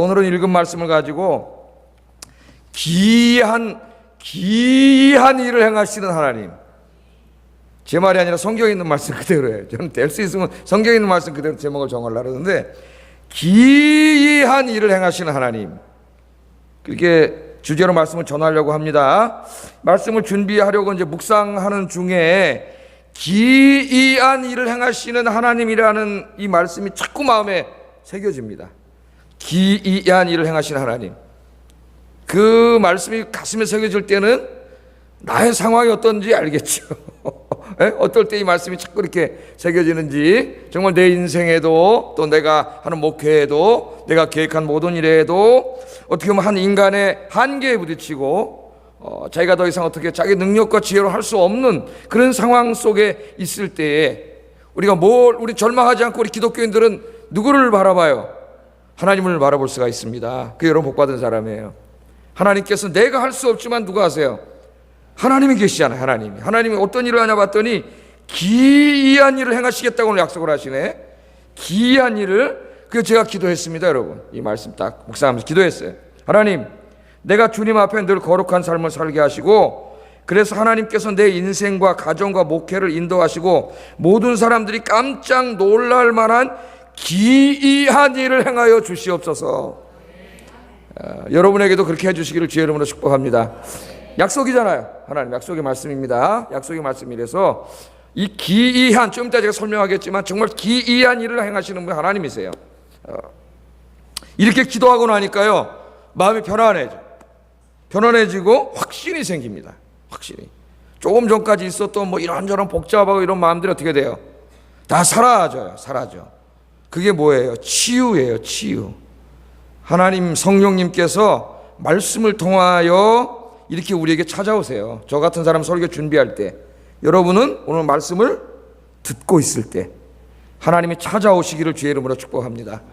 오늘은 읽은 말씀을 가지고 기이한 일을 행하시는 하나님. 제 말이 아니라 성경에 있는 말씀 그대로예요. 저는 될 수 있으면 성경에 있는 말씀 그대로 제목을 정하려고 그러는데, 기이한 일을 행하시는 하나님, 그렇게 주제로 말씀을 전하려고 합니다. 말씀을 준비하려고 이제 묵상하는 중에 기이한 일을 행하시는 하나님이라는 이 말씀이 자꾸 마음에 새겨집니다. 기이한 일을 행하시는 하나님. 그 말씀이 가슴에 새겨질 때는 나의 상황이 어떤지 알겠죠. 어떨 때 이 말씀이 자꾸 이렇게 새겨지는지, 정말 내 인생에도, 또 내가 하는 목회에도, 내가 계획한 모든 일에도 어떻게 보면 한 인간의 한계에 부딪히고 자기가 더 이상 어떻게 자기 능력과 지혜로 할 수 없는 그런 상황 속에 있을 때에 우리 절망하지 않고 우리 기독교인들은 누구를 바라봐요? 하나님을 바라볼 수가 있습니다. 그 여러분 복받은 사람이에요. 하나님께서 내가 할 수 없지만 누가 하세요? 하나님이 계시잖아요. 하나님이 어떤 일을 하냐 봤더니 기이한 일을 행하시겠다고 오늘 약속을 하시네. 기이한 일을. 그래서 제가 기도했습니다. 여러분, 이 말씀 딱 묵상하면서 기도했어요. 하나님, 내가 주님 앞에 늘 거룩한 삶을 살게 하시고, 그래서 하나님께서 내 인생과 가정과 목회를 인도하시고 모든 사람들이 깜짝 놀랄 만한 기이한 일을 행하여 주시옵소서. 여러분에게도 그렇게 해주시기를 주의 이름으로 축복합니다. 약속이잖아요. 하나님 약속의 말씀입니다. 약속의 말씀이라서 이 기이한, 좀 이따 제가 설명하겠지만 정말 기이한 일을 행하시는 분 하나님이세요. 이렇게 기도하고 나니까요, 마음이 편안해지고 확신이 생깁니다. 확신이. 조금 전까지 있었던 뭐 이런저런 복잡하고 이런 마음들이 어떻게 돼요? 다 사라져. 그게 뭐예요? 치유예요. 치유. 하나님 성령님께서 말씀을 통하여 이렇게 우리에게 찾아오세요. 저 같은 사람 설교 준비할 때, 여러분은 오늘 말씀을 듣고 있을 때 하나님이 찾아오시기를 주의 이름으로 축복합니다.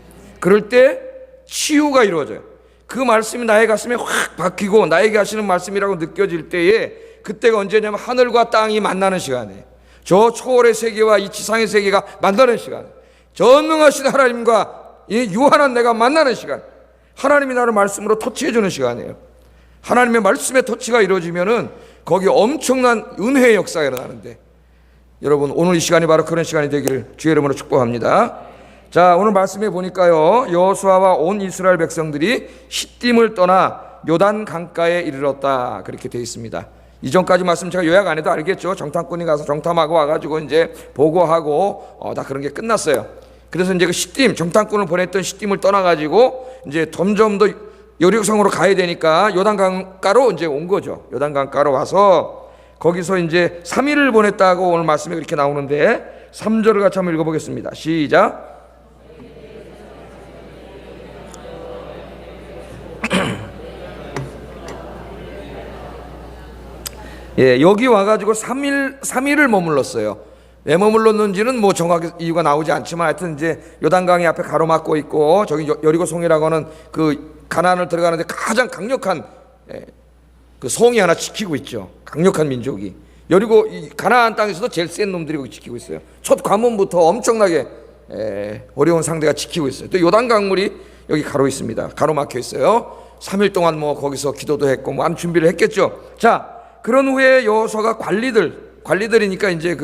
그럴 때 치유가 이루어져요. 그 말씀이 나의 가슴에 확 박히고 나에게 하시는 말씀이라고 느껴질 때에, 그때가 언제냐면 하늘과 땅이 만나는 시간이에요. 저 초월의 세계와 이 지상의 세계가 만나는 시간, 전능하신 하나님과 이 유한한 내가 만나는 시간, 하나님이 나를 말씀으로 터치해 주는 시간이에요. 하나님의 말씀의 터치가 이루어지면은 거기 엄청난 은혜의 역사가 일어나는데, 여러분 오늘 이 시간이 바로 그런 시간이 되기를 주의 이름으로 축복합니다. 자, 오늘 말씀해 보니까요, 여호수아와 온 이스라엘 백성들이 시딤을 떠나 요단 강가에 이르렀다, 그렇게 되어 있습니다. 이전까지 말씀 제가 요약 안 해도 알겠죠. 정탐꾼이 가서 정탐하고 와가지고 이제 보고하고 다 그런 게 끝났어요. 그래서 이제 그 시딤, 정탐꾼을 보냈던 시딤을 떠나가지고 이제 점점 더 여리고성으로 가야 되니까 요단강가로 이제 온 거죠. 요단강가로 와서 거기서 이제 3일을 보냈다고 오늘 말씀에 그렇게 나오는데, 3절을 같이 한번 읽어보겠습니다. 시작. 예, 여기 와가지고 3일을 머물렀어요. 왜 머물렀는지는 뭐 정확히 이유가 나오지 않지만, 하여튼 이제 요단강이 앞에 가로막고 있고, 저기 여리고성이라고 하는 그 가나안을 들어가는데 가장 강력한 그 성이 하나 지키고 있죠. 강력한 민족이. 여리고 이 가나안 땅에서도 제일 센 놈들이 거기 지키고 있어요. 첫 관문부터 엄청나게 어려운 상대가 지키고 있어요. 또 요단강물이 여기 가로 있습니다. 가로막혀 있어요. 3일 동안 뭐 거기서 기도도 했고 뭐 아무 준비를 했겠죠. 자, 그런 후에 여호수아가 관리들이니까 이제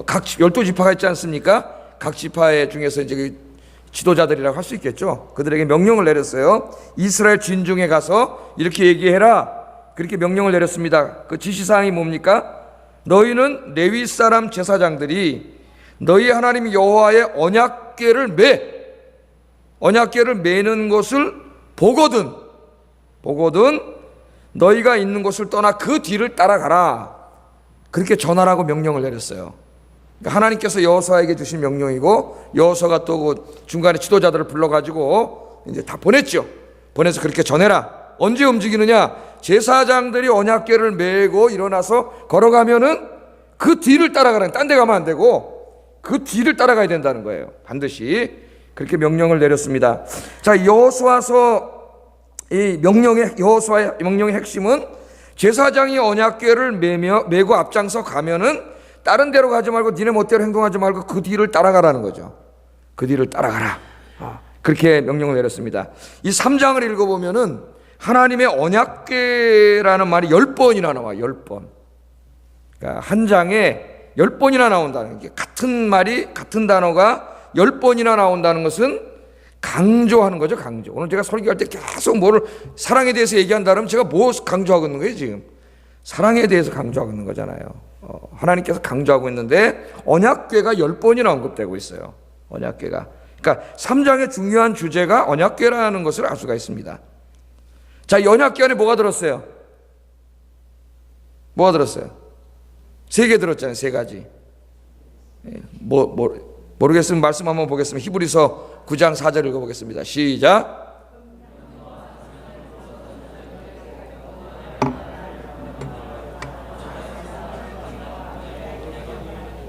각 12지파가 있지 않습니까? 각 지파 중에서 이제 그 지도자들이라고 할 수 있겠죠. 그들에게 명령을 내렸어요. 이스라엘 진중에 가서 이렇게 얘기해라, 그렇게 명령을 내렸습니다. 그 지시사항이 뭡니까? 너희는 레위 사람 제사장들이 너희 하나님 여호와의 언약궤를 매는 것을 보거든 너희가 있는 곳을 떠나 그 뒤를 따라가라, 그렇게 전하라고 명령을 내렸어요. 그러니까 하나님께서 여호수아에게 주신 명령이고, 여호수아가 또 그 중간에 지도자들을 불러가지고 이제 다 보냈죠. 보내서 그렇게 전해라. 언제 움직이느냐? 제사장들이 언약궤를 메고 일어나서 걸어가면은 그 뒤를 따라가라. 딴 데 가면 안 되고 그 뒤를 따라가야 된다는 거예요. 반드시 그렇게 명령을 내렸습니다. 자, 여호수아서 여호수아의 명령의 핵심은 제사장이 언약궤를 메고 앞장서 가면은 다른 데로 가지 말고 니네 멋대로 행동하지 말고 그 뒤를 따라가라는 거죠. 그 뒤를 따라가라. 그렇게 명령을 내렸습니다. 이 3장을 읽어보면은 하나님의 언약궤라는 말이 10번이나 나와요. 10번. 그러니까 한 장에 10번이나 나온다는 게, 같은 말이, 같은 단어가 10번이나 나온다는 것은 강조하는 거죠. 강조. 오늘 제가 설교할 때 계속 뭐를, 사랑에 대해서 얘기한다면 제가 뭐 강조하고 있는 거예요 지금? 사랑에 대해서 강조하고 있는 거잖아요. 하나님께서 강조하고 있는데 언약궤가 10번이나 언급되고 있어요. 언약궤가. 그러니까 3장의 중요한 주제가 언약궤라는 것을 알 수가 있습니다. 자, 이 언약궤 안에 뭐가 들었어요? 뭐가 들었어요? 3개 들었잖아요. 3가지. 모르겠으면 말씀 한번 보겠습니다. 히브리서 9장 4절 읽어보겠습니다. 시작.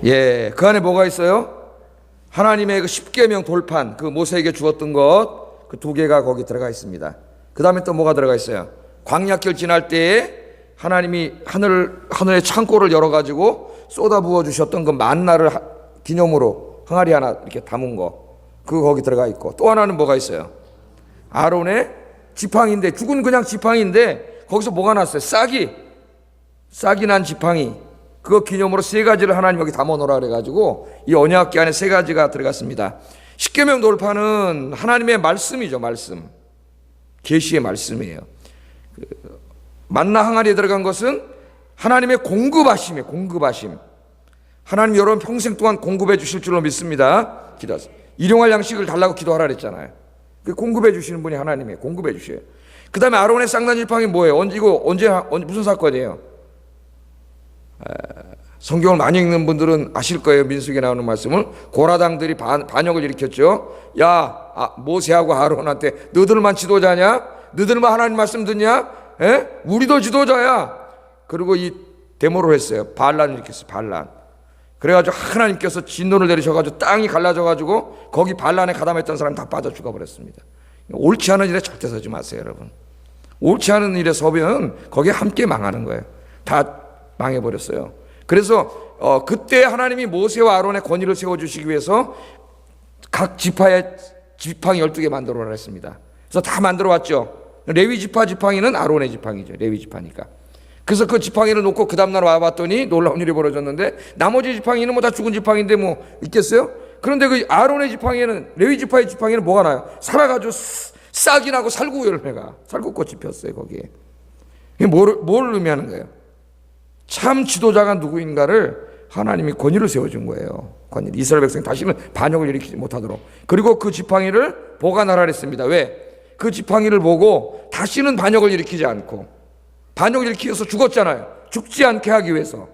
예, 그 안에 뭐가 있어요? 하나님의 그 십계명 돌판, 그 모세에게 주었던 것, 그 2개가 거기 들어가 있습니다. 그 다음에 또 뭐가 들어가 있어요? 광야길 지날 때에 하나님이 하늘의 창고를 열어가지고 쏟아부어 주셨던 그 만나를 기념으로 항아리 하나 이렇게 담은 거, 그거 거기 들어가 있고, 또 하나는 뭐가 있어요? 아론의 지팡이인데, 죽은 그냥 지팡이인데 거기서 뭐가 났어요? 싹이 난 지팡이, 그거 기념으로 3가지를 하나님 여기 담아 놓으라 그래가지고 이 언약궤 안에 3가지가 들어갔습니다. 십계명 돌판은 하나님의 말씀이죠. 말씀, 계시의 말씀이에요. 만나 항아리에 들어간 것은 하나님의 공급하심이에요. 공급하심. 하나님 여러분 평생 동안 공급해 주실 줄로 믿습니다. 기도하세요. 일용할 양식을 달라고 기도하라 그랬잖아요. 공급해 주시는 분이 하나님이에요. 공급해 주셔요. 그 다음에 아론의 쌍난 지팡이 뭐예요? 언제 무슨 사건이에요? 성경을 많이 읽는 분들은 아실 거예요. 민수기에 나오는 말씀을. 고라당들이 반역을 일으켰죠. 야, 모세하고 아론한테 너들만 지도자냐? 너들만 하나님 말씀 듣냐? 우리도 지도자야. 그리고 이 데모를 했어요. 반란을 일으켰어요. 반란. 그래가지고 하나님께서 진노를 내리셔가지고 땅이 갈라져가지고 거기 반란에 가담했던 사람 다 빠져 죽어버렸습니다. 옳지 않은 일에 절대 서지 마세요, 여러분. 옳지 않은 일에 서면 거기에 함께 망하는 거예요. 다 망해버렸어요. 그래서 그때 하나님이 모세와 아론의 권위를 세워주시기 위해서 각 지파의 지팡이 12개 만들어라 했습니다. 그래서 다 만들어 왔죠. 레위 지파 지팡이는 아론의 지팡이죠. 레위 지파니까. 그래서 그 지팡이를 놓고 그 다음날 와봤더니 놀라운 일이 벌어졌는데, 나머지 지팡이는 뭐 다 죽은 지팡이인데 뭐 있겠어요? 그런데 그 아론의 지팡이는, 레위 지파의 지팡이는 뭐가 나요? 살아가지고 싹이 나고 살구 열매가, 살구꽃이 폈어요 거기에. 이게 뭘 의미하는 거예요? 참 지도자가 누구인가를 하나님이 권위를 세워준 거예요. 권위. 이스라엘 백성이 다시는 반역을 일으키지 못하도록. 그리고 그 지팡이를 보관하라 했습니다. 왜? 그 지팡이를 보고 다시는 반역을 일으키지 않고, 반역을 일으켜서 죽었잖아요. 죽지 않게 하기 위해서.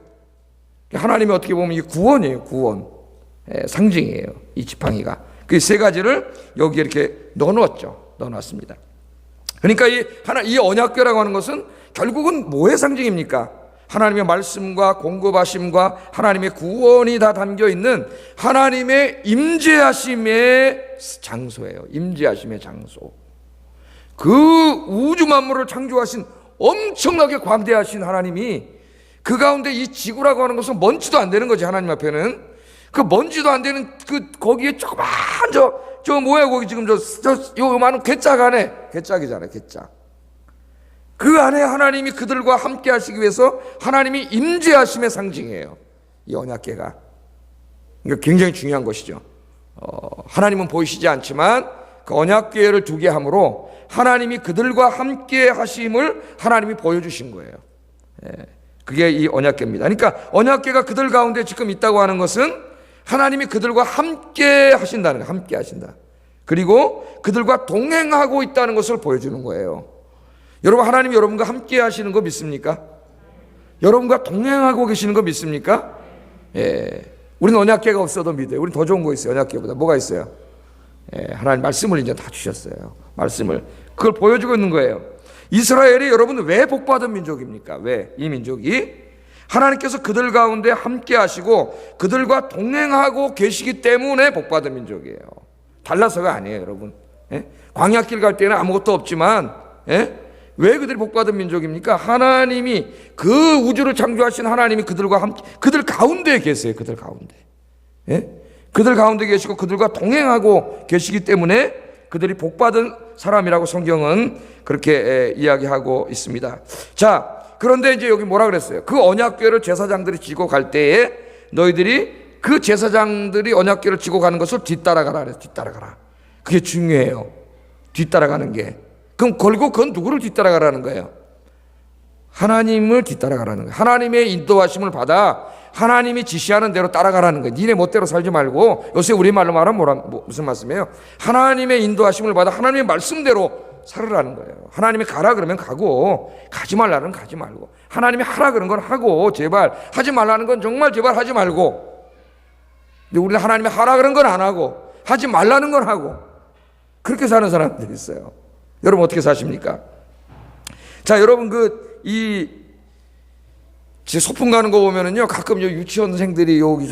하나님이 어떻게 보면 이게 구원이에요. 구원. 상징이에요. 이 지팡이가. 그 3가지를 여기 이렇게 넣어놨습니다. 그러니까 이 언약궤라고 하는 것은 결국은 뭐의 상징입니까? 하나님의 말씀과 공급하심과 하나님의 구원이 다 담겨있는 하나님의 임재하심의 장소예요. 임재하심의 장소. 그 우주 만물을 창조하신 엄청나게 광대하신 하나님이 그 가운데 이 지구라고 하는 것은 먼지도 안 되는 거지. 하나님 앞에는 그 먼지도 안 되는 거기에 조그만 저 뭐야 거기 지금 요만한 괴짝 안에, 괴짝이잖아요. 괴짝. 그 안에 하나님이 그들과 함께 하시기 위해서 하나님이 임재하심의 상징이에요. 이 언약궤가. 그러니까 굉장히 중요한 것이죠. 하나님은 보이시지 않지만 그 언약궤를 두게 함으로 하나님이 그들과 함께 하심을 하나님이 보여주신 거예요. 그게 이 언약궤입니다. 그러니까 언약궤가 그들 가운데 지금 있다고 하는 것은 하나님이 그들과 함께 하신다는 거예요. 함께 하신다. 그리고 그들과 동행하고 있다는 것을 보여주는 거예요. 여러분, 하나님이 여러분과 함께 하시는 거 믿습니까? 여러분과 동행하고 계시는 거 믿습니까? 우리는 언약궤가 없어도 믿어요. 우리는 더 좋은 거 있어요. 언약궤보다. 뭐가 있어요? 하나님 말씀을 이제 다 주셨어요. 말씀을. 그걸 보여주고 있는 거예요. 이스라엘이 여러분 왜 복받은 민족입니까? 왜? 이 민족이 하나님께서 그들 가운데 함께 하시고 그들과 동행하고 계시기 때문에 복받은 민족이에요. 달라서가 아니에요, 여러분. 광야길 갈 때는 아무것도 없지만 왜 그들이 복받은 민족입니까? 하나님이 그 우주를 창조하신 하나님이 그들과 함께, 그들 가운데 계세요. 그들 가운데. 그들 가운데 계시고 그들과 동행하고 계시기 때문에 그들이 복받은 사람이라고 성경은 그렇게 이야기하고 있습니다. 자, 그런데 이제 여기 뭐라 그랬어요? 그 언약궤를 제사장들이 지고 갈 때에 너희들이 그 제사장들이 언약궤를 지고 가는 것을 뒤따라가라 그래서 뒤따라가라. 그게 중요해요. 뒤따라가는 게. 그럼 결국 그건 누구를 뒤따라가라는 거예요? 하나님을 뒤따라가라는 거예요. 하나님의 인도하심을 받아 하나님이 지시하는 대로 따라가라는 거예요. 니네 멋대로 살지 말고, 요새 우리말로 말하면 무슨 말씀이에요? 하나님의 인도하심을 받아 하나님의 말씀대로 살으라는 거예요. 하나님이 가라 그러면 가고, 가지 말라는 가지 말고, 하나님이 하라 그런 건 하고, 제발 하지 말라는 건 정말 제발 하지 말고. 근데 우리는 하나님이 하라 그런 건 안 하고, 하지 말라는 건 하고, 그렇게 사는 사람들이 있어요. 여러분 어떻게 사십니까? 자, 여러분 제 소풍 가는 거 보면은요, 가끔 유치원생들이 여기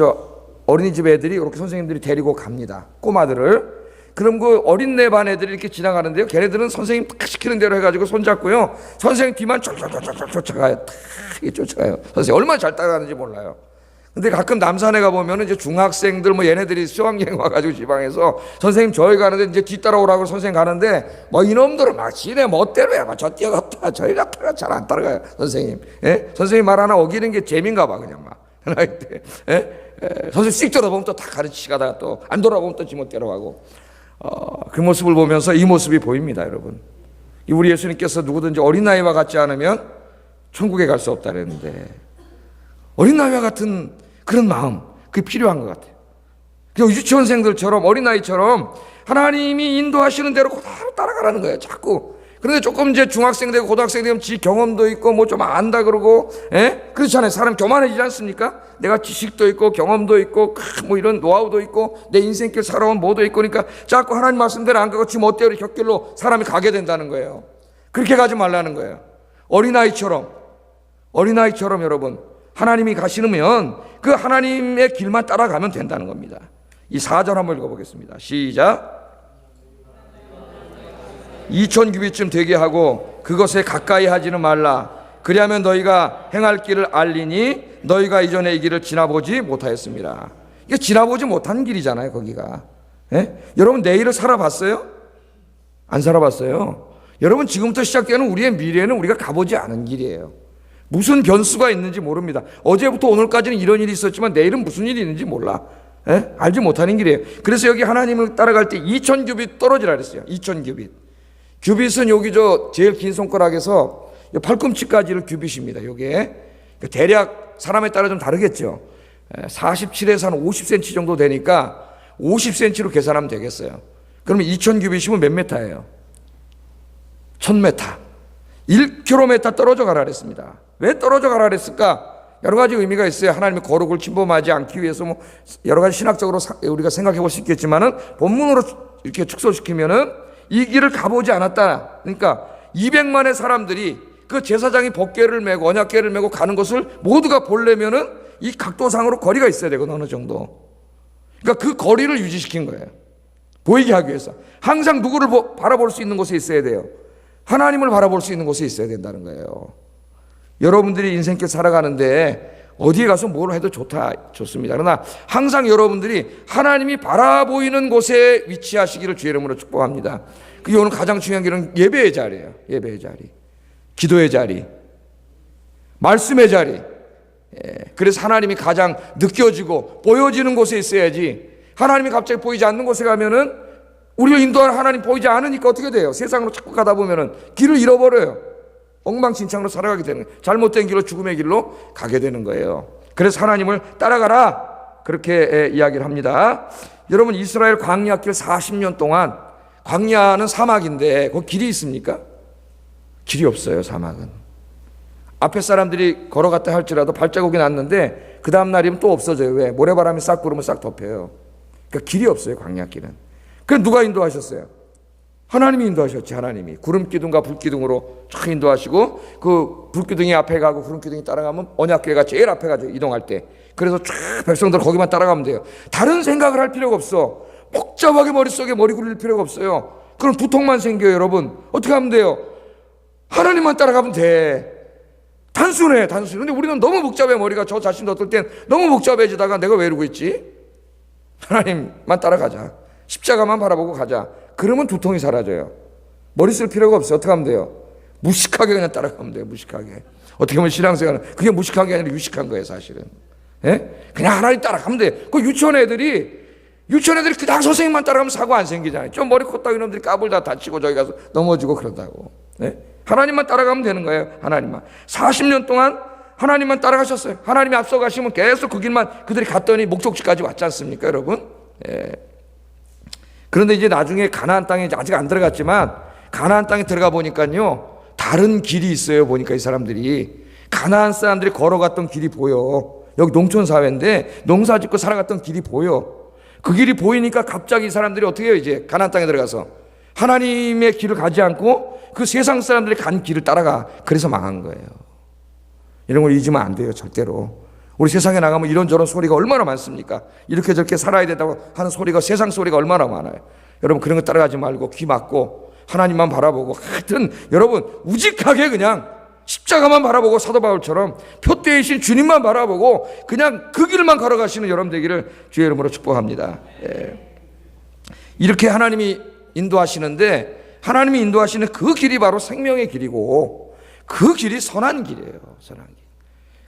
어린이집 애들이 이렇게 선생님들이 데리고 갑니다. 꼬마들을. 그럼 그 어린애 반 애들이 이렇게 지나가는데요, 걔네들은 선생님 딱 시키는 대로 해가지고 손잡고요, 선생님 뒤만 쫓아가요. 탁 쫓아가요. 선생님 얼마나 잘 따라가는지 몰라요. 근데 가끔 남산에 가보면은 이제 중학생들 얘네들이 수학여행 와가지고 지방에서 선생님 저희 가는데 이제 뒤따라오라고 선생님 가는데 이놈들은 막 지네 멋대로 해. 저 뛰어갔다 저희 갔다가 잘 안 따라가요. 선생님. 예? 선생님 말 하나 어기는 게 재미인가 봐 그냥 막. 예? 선생님 씩 돌아보면 또 다 가르치시다가 또 안 돌아보면 또 지멋대로 가고. 그 모습을 보면서 이 모습이 보입니다, 여러분. 우리 예수님께서 누구든지 어린아이와 같지 않으면 천국에 갈 수 없다 그랬는데, 어린아이와 같은 그런 마음, 그게 필요한 것 같아요. 유치원생들처럼 어린아이처럼 하나님이 인도하시는 대로 그대로 따라가라는 거예요, 자꾸. 그런데 조금 이제 중학생 되고 고등학생 되면 지 경험도 있고 좀 안다 그러고, 그렇잖아요. 사람 교만해지지 않습니까? 내가 지식도 있고 경험도 있고 이런 노하우도 있고 내 인생길 살아온 뭐도 있고, 그러니까 자꾸 하나님 말씀대로 안 가고 지 멋대로 곁길로 사람이 가게 된다는 거예요. 그렇게 가지 말라는 거예요. 어린아이처럼 여러분, 하나님이 가시면 그 하나님의 길만 따라가면 된다는 겁니다. 이 4절 한번 읽어보겠습니다. 시작. 2000규빗쯤 되게 하고 그것에 가까이 하지는 말라. 그리하면 너희가 행할 길을 알리니 너희가 이전에 이 길을 지나보지 못하였습니다. 이게 지나보지 못한 길이잖아요, 거기가. 여러분 내일을 살아봤어요? 안 살아봤어요? 여러분 지금부터 시작되는 우리의 미래는 우리가 가보지 않은 길이에요. 무슨 변수가 있는지 모릅니다. 어제부터 오늘까지는 이런 일이 있었지만 내일은 무슨 일이 있는지 몰라. 알지 못하는 길이에요. 그래서 여기 하나님을 따라갈 때 2000규빗 떨어지라 그랬어요. 2000규빗. 규빗은 여기 제일 긴 손가락에서 팔꿈치까지를 규빗입니다. 요게 대략 사람에 따라 좀 다르겠죠. 47에서 한 50cm 정도 되니까 50cm로 계산하면 되겠어요. 그러면 2000규빗이면 몇 메타예요? 1000m. 1km 떨어져 가라 그랬습니다. 왜 떨어져 가라 그랬을까? 여러 가지 의미가 있어요. 하나님의 거룩을 침범하지 않기 위해서 여러 가지 신학적으로 우리가 생각해 볼 수 있겠지만은, 본문으로 이렇게 축소시키면은 이 길을 가보지 않았다. 그러니까 200만의 사람들이 그 제사장이 법궤를 메고 언약궤를 메고 가는 것을 모두가 보려면은 이 각도상으로 거리가 있어야 되거든, 어느 정도. 그러니까 그 거리를 유지시킨 거예요. 보이게 하기 위해서. 항상 누구를 바라볼 수 있는 곳에 있어야 돼요? 하나님을 바라볼 수 있는 곳에 있어야 된다는 거예요. 여러분들이 인생길 살아가는데 어디에 가서 뭘 해도 좋습니다. 그러나 항상 여러분들이 하나님이 바라보이는 곳에 위치하시기를 주의 이름으로 축복합니다. 그게 오늘 가장 중요한 길은 예배의 자리예요. 예배의 자리, 기도의 자리, 말씀의 자리. 그래서 하나님이 가장 느껴지고 보여지는 곳에 있어야지, 하나님이 갑자기 보이지 않는 곳에 가면은 우리를 인도할 하나님 보이지 않으니까 어떻게 돼요? 세상으로 자꾸 가다 보면은 길을 잃어버려요. 엉망진창으로 살아가게 되는 거예요. 잘못된 길로, 죽음의 길로 가게 되는 거예요. 그래서 하나님을 따라가라, 그렇게 이야기를 합니다. 여러분, 이스라엘 광야길 40년 동안, 광야는 사막인데 거기 길이 있습니까? 길이 없어요. 사막은. 앞에 사람들이 걸어갔다 할지라도 발자국이 났는데 그 다음 날이면 또 없어져요. 왜? 모래바람이 싹 불으면 싹 덮여요. 그러니까 길이 없어요, 광야길은. 그럼 누가 인도하셨어요? 하나님이 인도하셨지. 하나님이 구름기둥과 불기둥으로 쫙 인도하시고, 그 불기둥이 앞에 가고 구름기둥이 따라가면 언약궤가 제일 앞에 가죠, 이동할 때. 그래서 쫙 백성들 거기만 따라가면 돼요. 다른 생각을 할 필요가 없어. 복잡하게 머릿속에 머리 굴릴 필요가 없어요. 그럼 두통만 생겨요. 여러분 어떻게 하면 돼요? 하나님만 따라가면 돼. 단순해. 근데 우리는 너무 복잡해. 머리가, 저 자신도 어떨 땐 너무 복잡해지다가 내가 왜 이러고 있지? 하나님만 따라가자. 십자가만 바라보고 가자. 그러면 두통이 사라져요. 머리 쓸 필요가 없어요. 어떻게 하면 돼요? 무식하게 그냥 따라가면 돼요. 무식하게. 어떻게 보면 신앙생활은 그게 무식한 게 아니라 유식한 거예요, 사실은. 예? 그냥 하나님 따라가면 돼요. 그 유치원 애들이 그냥 선생님만 따라가면 사고 안 생기잖아요. 좀 머리 컸다고 이놈들이 까불 다 다치고 저기 가서 넘어지고 그런다고. 예? 하나님만 따라가면 되는 거예요. 하나님만. 40년 동안 하나님만 따라가셨어요. 하나님이 앞서 가시면 계속 그 길만 그들이 갔더니 목적지까지 왔지 않습니까, 여러분? 예. 그런데 이제 나중에 가나안 땅에 아직 안 들어갔지만 가나안 땅에 들어가 보니까요, 다른 길이 있어요. 보니까 이 사람들이 가나안 사람들이 걸어갔던 길이 보여. 여기 농촌 사회인데 농사 짓고 살아갔던 길이 보여. 그 길이 보이니까 갑자기 이 사람들이 어떻게 해요? 이제 가나안 땅에 들어가서 하나님의 길을 가지 않고 그 세상 사람들이 간 길을 따라가. 그래서 망한 거예요. 이런 걸 잊으면 안 돼요, 절대로. 우리 세상에 나가면 이런저런 소리가 얼마나 많습니까? 이렇게 저렇게 살아야 된다고 하는 소리가, 세상 소리가 얼마나 많아요. 여러분, 그런 거 따라가지 말고 귀 막고 하나님만 바라보고, 하여튼 여러분 우직하게 그냥 십자가만 바라보고 사도 바울처럼 표대이신 주님만 바라보고 그냥 그 길만 걸어가시는 여러분 되기를 주의 이름으로 축복합니다. 예. 이렇게 하나님이 인도하시는데, 하나님이 인도하시는 그 길이 바로 생명의 길이고 그 길이 선한 길이에요. 선한 길.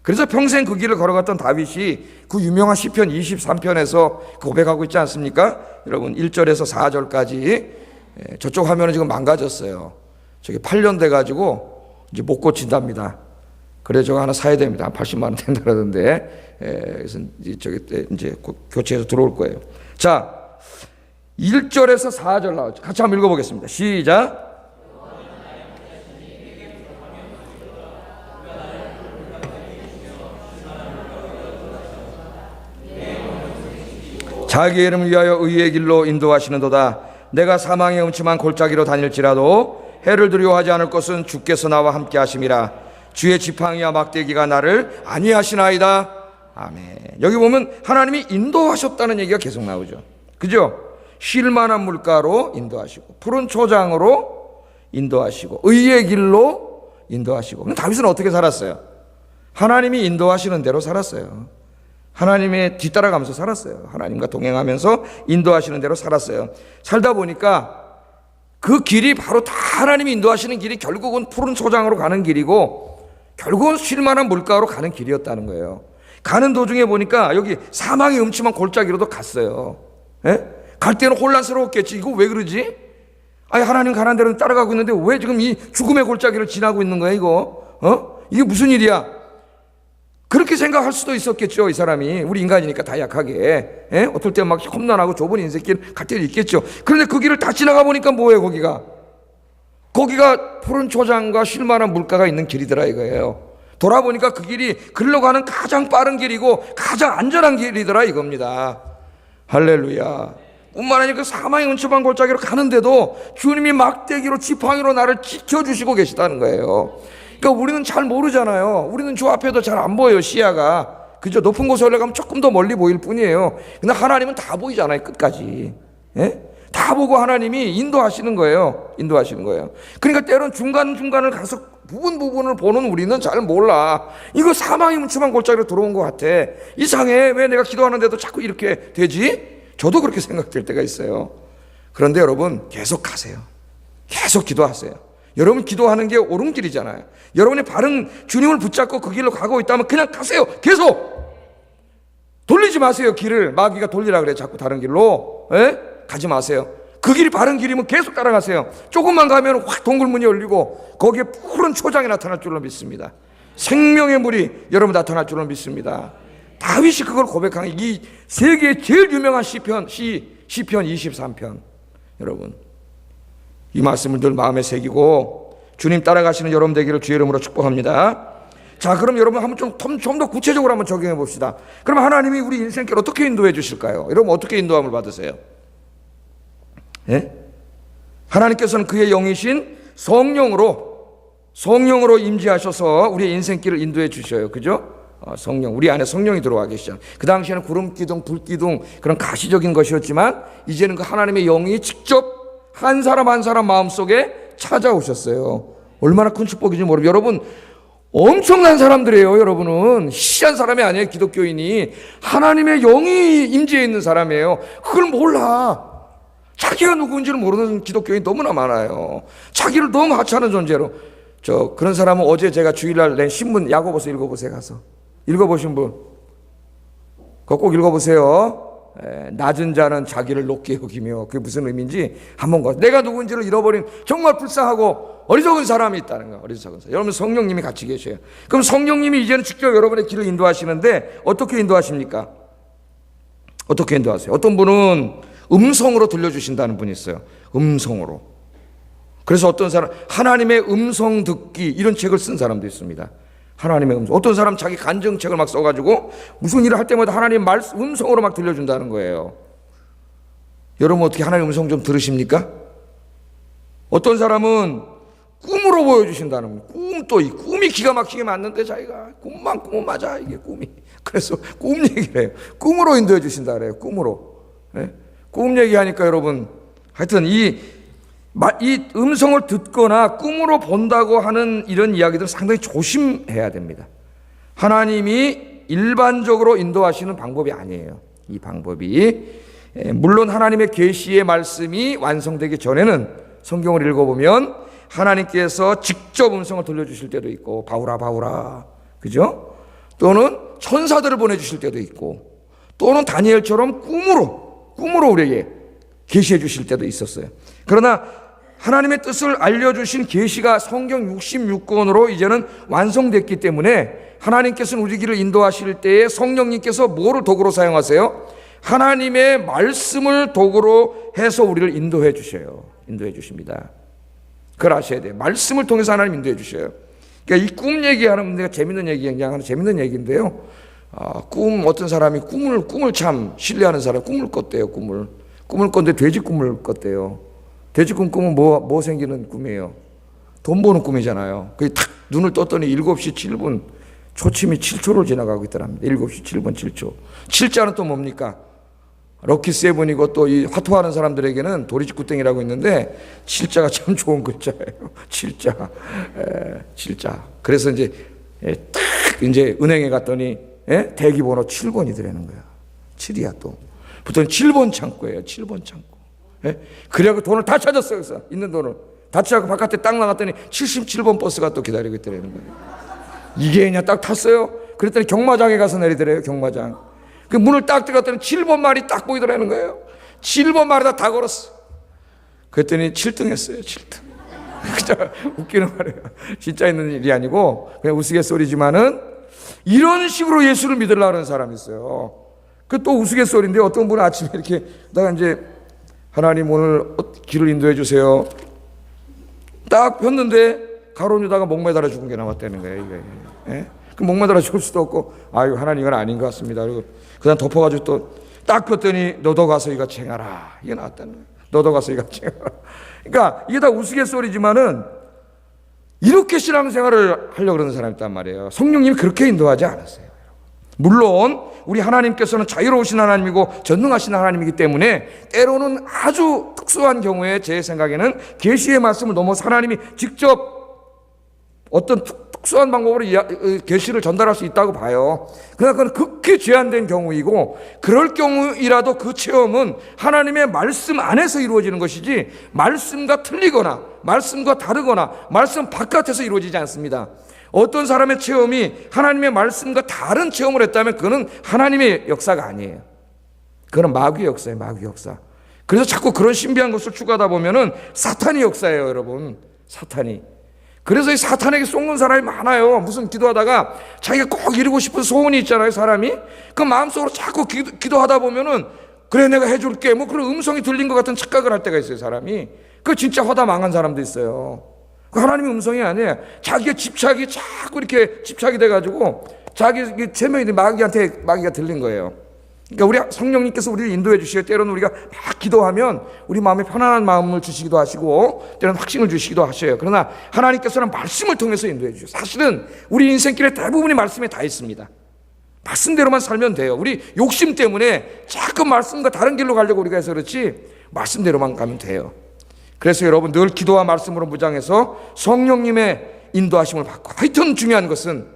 그래서 평생 그 길을 걸어갔던 다윗이 그 유명한 시편 23편에서 고백하고 있지 않습니까? 여러분 1절에서 4절까지. 저쪽 화면은 지금 망가졌어요. 저기 8년 돼가지고 이제 못 고친답니다. 그래 저거 하나 사야 됩니다. 80만 원 된다던데. 그래서 이제 교체해서 들어올 거예요. 자, 1절에서 4절 나오죠. 같이 한번 읽어보겠습니다. 시작. 자기의 이름을 위하여 의의 길로 인도하시는도다. 내가 사망의 음침한 골짜기로 다닐지라도 해를 두려워하지 않을 것은 주께서 나와 함께 하심이라. 주의 지팡이와 막대기가 나를 안위하시나이다. 아멘. 여기 보면 하나님이 인도하셨다는 얘기가 계속 나오죠. 그죠? 쉴만한 물가로 인도하시고 푸른 초장으로 인도하시고 의의 길로 인도하시고. 그럼 다윗은 어떻게 살았어요? 하나님이 인도하시는 대로 살았어요. 하나님의 뒤따라가면서 살았어요. 하나님과 동행하면서 인도하시는 대로 살았어요. 살다 보니까 그 길이 바로 다 하나님이 인도하시는 길이 결국은 푸른 초장으로 가는 길이고 결국은 쉴만한 물가로 가는 길이었다는 거예요. 가는 도중에 보니까 여기 사망의 음침한 골짜기로도 갔어요. 예? 갈 때는 혼란스러웠겠지. 이거 왜 그러지? 아니 하나님 가는 대로 따라가고 있는데 왜 지금 이 죽음의 골짜기를 지나고 있는 거야 이거? 이게 무슨 일이야? 그렇게 생각할 수도 있었겠죠. 이 사람이 우리 인간이니까 다 약하게. 예? 어떨 때 막 험난하고 좁은 인생길 갈 때도 있겠죠. 그런데 그 길을 다 지나가 보니까 뭐예요? 거기가 푸른 초장과 쉴만한 물가가 있는 길이더라 이거예요. 돌아보니까 그 길이 글로 가는 가장 빠른 길이고 가장 안전한 길이더라 이겁니다. 할렐루야. 뿐만 아니라 그 사망의 음침한 골짜기로 가는데도 주님이 막대기로 지팡이로 나를 지켜주시고 계시다는 거예요. 그러니까 우리는 잘 모르잖아요. 우리는 저 앞에도 잘 안 보여요, 시야가. 그죠? 높은 곳에 올라가면 조금 더 멀리 보일 뿐이에요. 근데 하나님은 다 보이잖아요, 끝까지. 예? 다 보고 하나님이 인도하시는 거예요. 인도하시는 거예요. 그러니까 때론 중간중간을 가서 부분을 보는 우리는 잘 몰라. 이거 사망의 음침한 골짜기로 들어온 것 같아. 이상해. 왜 내가 기도하는데도 자꾸 이렇게 되지? 저도 그렇게 생각될 때가 있어요. 그런데 여러분, 계속 가세요. 계속 기도하세요. 여러분 기도하는 게 옳은 길이잖아요. 여러분이 바른 주님을 붙잡고 그 길로 가고 있다면 그냥 가세요. 계속 돌리지 마세요. 길을 마귀가 돌리라 그래. 자꾸 다른 길로. 예? 가지 마세요. 그 길이 바른 길이면 계속 따라가세요. 조금만 가면 확 동굴문이 열리고 거기에 푸른 초장이 나타날 줄로 믿습니다. 생명의 물이 여러분 나타날 줄로 믿습니다. 다윗이 그걸 고백하는 이 세계의 제일 유명한 시편 23편. 여러분 이 말씀을 늘 마음에 새기고 주님 따라가시는 여러분 되기를 주의 이름으로 축복합니다. 자, 그럼 여러분 한번 좀 더 구체적으로 한번 적용해 봅시다. 그럼 하나님이 우리 인생길 어떻게 인도해 주실까요? 여러분 어떻게 인도함을 받으세요? 예? 하나님께서는 그의 영이신 성령으로 임재하셔서 우리의 인생길을 인도해 주셔요. 그죠? 성령, 우리 안에 성령이 들어와 계시잖아요. 그 당시에는 구름 기둥, 불 기둥 그런 가시적인 것이었지만 이제는 그 하나님의 영이 직접 한 사람 한 사람 마음속에 찾아오셨어요. 얼마나 큰 축복인지 모르겠어요. 여러분 엄청난 사람들이에요. 여러분은 희한한 사람이 아니에요. 기독교인이 하나님의 영이 임재해 있는 사람이에요. 그걸 몰라. 자기가 누구인지를 모르는 기독교인이 너무나 많아요. 자기를 너무 하찮은 존재로. 그런 사람은 어제 제가 주일날 낸 신문 야고보서 읽어보세요. 가서 읽어보신 분 그거 꼭 읽어보세요. 낮은 자는 자기를 높게 여기며, 그게 무슨 의미인지 한번 가. 내가 누군지를 잃어버린 정말 불쌍하고 어리석은 사람이 있다는 거예요. 어리석은 사람. 여러분, 성령님이 같이 계셔요. 그럼 성령님이 이제는 직접 여러분의 길을 인도하시는데 어떻게 인도하십니까? 어떻게 인도하세요? 어떤 분은 음성으로 들려주신다는 분이 있어요. 음성으로. 그래서 어떤 사람 하나님의 음성 듣기 이런 책을 쓴 사람도 있습니다. 하나님의 음성. 어떤 사람 자기 간증책을 막 써가지고 무슨 일을 할 때마다 하나님 음성으로 막 들려준다는 거예요. 여러분 어떻게 하나님 음성 좀 들으십니까? 어떤 사람은 꿈으로 보여주신다는 거예요. 이 꿈이 기가 막히게 맞는데 자기가 꿈만 꾸면 맞아 이게 꿈이. 그래서 꿈 얘기를 해요. 꿈으로 인도해 주신다 그래요. 꿈으로. 네? 꿈 얘기하니까 여러분 하여튼 이 음성을 듣거나 꿈으로 본다고 하는 이런 이야기들은 상당히 조심해야 됩니다. 하나님이 일반적으로 인도하시는 방법이 아니에요. 이 방법이 물론 하나님의 계시의 말씀이 완성되기 전에는 성경을 읽어보면 하나님께서 직접 음성을 들려주실 때도 있고 바울아 그죠? 또는 천사들을 보내주실 때도 있고 또는 다니엘처럼 꿈으로 우리에게 계시해 주실 때도 있었어요. 그러나 하나님의 뜻을 알려주신 계시가 성경 66권으로 이제는 완성됐기 때문에 하나님께서는 우리 길을 인도하실 때에 성령님께서 뭐를 도구로 사용하세요? 하나님의 말씀을 도구로 해서 우리를 인도해 주셔요. 인도해 주십니다. 그걸 아셔야 돼요. 말씀을 통해서 하나님 인도해 주셔요. 그러니까 이 꿈 얘기하는 문제가 재밌는 얘기, 그냥 하는 재밌는 얘기인데요. 어떤 사람이 꿈을 참 신뢰하는 사람이 꿈을 꿨대요. 꿈을 꿨는데 돼지 꿈을 꿨대요. 돼지 꿈 꾸면 뭐 생기는 꿈이에요? 돈 버는 꿈이잖아요. 그게 탁 눈을 떴더니 7시 7분 초침이 7초를 지나가고 있더랍니다. 7시 7분 7초. 7자는 또 뭡니까? 럭키 세븐이고 또 이 화투하는 사람들에게는 도리지구땡이라고 있는데 7자가 참 좋은 글자예요. 7자. 그래서 이제 딱 이제 은행에 갔더니 대기번호 7번이더라는 거야. 7이야 또. 보통 7번 창고예요. 7번 창고. 그래갖고 돈을 다 찾았어요. 그래서 있는 돈을 다 찾고 바깥에 딱 나갔더니 77번 버스가 또 기다리고 있더라는 거예요. 이게 그냥 딱 탔어요. 그랬더니 경마장에 가서 내리더래요. 경마장. 그 문을 딱 들어갔더니 7번 말이 딱 보이더라는 거예요. 7번 말에다 다 걸었어. 그랬더니 7등 했어요. 7등. 진짜 웃기는 말이에요. 진짜 있는 일이 아니고 그냥 우스갯소리지만은 이런 식으로 예수를 믿으려고 하는 사람이 있어요. 그 또 우스갯소리인데 어떤 분은 아침에 이렇게 내가 이제 하나님 오늘 길을 인도해 주세요. 딱 폈는데 가로운 유다가 목 매달아 죽은 게 나왔다는 거예요. 이게. 그 목 매달아 죽을 수도 없고 아유 하나님 이건 아닌 것 같습니다. 그리고 그다음 덮어가지고 또 딱 폈더니 너도 가서 이같이 행하라. 이게 나왔다는 거예요. 너도 가서 이같이 행하라. 그러니까 이게 다 우스갯소리지만은 이렇게 신앙생활을 하려고 그러는 사람이 있단 말이에요. 성령님이 그렇게 인도하지 않았어요. 물론 우리 하나님께서는 자유로우신 하나님이고 전능하신 하나님이기 때문에 때로는 아주 특수한 경우에 제 생각에는 계시의 말씀을 넘어서 하나님이 직접 어떤 특수한 방법으로 계시를 전달할 수 있다고 봐요. 그러나 그건 극히 제한된 경우이고 그럴 경우이라도 그 체험은 하나님의 말씀 안에서 이루어지는 것이지 말씀과 틀리거나 말씀과 다르거나 말씀 바깥에서 이루어지지 않습니다. 어떤 사람의 체험이 하나님의 말씀과 다른 체험을 했다면 그거는 하나님의 역사가 아니에요. 그건 마귀의 역사예요. 마귀의 역사. 그래서 자꾸 그런 신비한 것을 추구하다 보면은 사탄의 역사예요. 여러분. 사탄이. 그래서 이 사탄에게 속는 사람이 많아요. 무슨 기도하다가 자기가 꼭 이루고 싶은 소원이 있잖아요. 사람이. 그 마음속으로 자꾸 기도하다 보면은 그래 내가 해줄게 뭐 그런 음성이 들린 것 같은 착각을 할 때가 있어요. 사람이. 그 진짜 허다 망한 사람도 있어요. 그 하나님의 음성이 아니에요. 자기의 집착이 자꾸 이렇게 집착이 돼가지고 자기 체면이 마귀가 들린 거예요. 그러니까 우리 성령님께서 우리를 인도해 주시고 때로는 우리가 막 기도하면 우리 마음에 편안한 마음을 주시기도 하시고 때로는 확신을 주시기도 하셔요. 그러나 하나님께서는 말씀을 통해서 인도해 주셔요. 사실은 우리 인생길의 대부분이 말씀에 다 있습니다. 말씀대로만 살면 돼요. 우리 욕심 때문에 자꾸 말씀과 다른 길로 가려고 우리가 해서 그렇지 말씀대로만 가면 돼요. 그래서 여러분 늘 기도와 말씀으로 무장해서 성령님의 인도하심을 받고 하여튼 중요한 것은